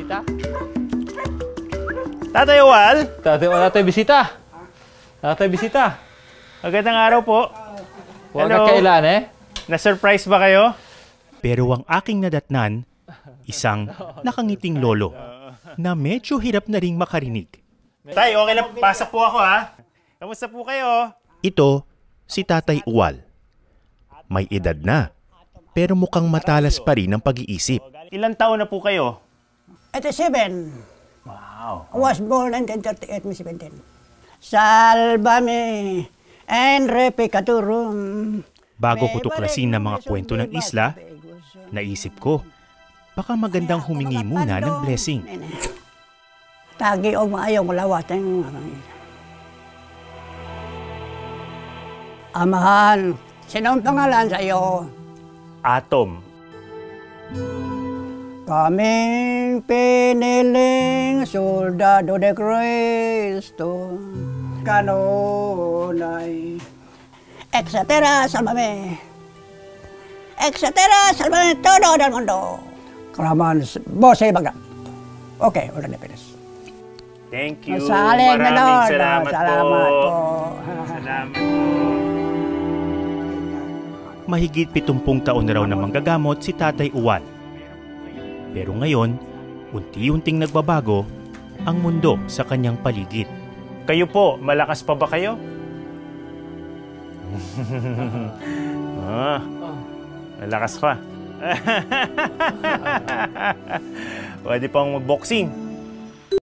bisita. Tatay Uwal? Tatay bisita. Tatay bisita. Magandang araw po. Huwag ka kailan eh. Na-surprise ba kayo? Pero ang aking nadatnan, isang nakangiting lolo na medyo hirap na ring makarinig. Tay, okay lang. Pasok po ako ha. Kamusta po kayo? Ito, si Tatay Uwal. May edad na, pero mukhang matalas pa rin ang pag-iisip. Ilang taon na po kayo? 87. Wow. I was born 1938, May 17. Salvame en repecatorum. Bago ko tuklasin ng mga kwento ng isla, naisip ko, baka magandang humingi muna ng blessing. Tagi o maayong lawateng. Amahan, sinong pangalan sa iyo? Atom. Kaming piniling soldado de Cristo, kanonay. Etcetera, salvame. Etcetera, salvame todo del mundo. Karaman, bose bagay. Okay, ulan na pinis. Thank you. Masaling Maraming salamat po. Salamat po. Mahigit 70 taon na raw na manggagamot si Tatay Uwal. Pero ngayon, unti-unting nagbabago ang mundo sa kanyang paligid. Kayo po, malakas pa ba kayo? Malakas pa. Pwede pang mag-boxing.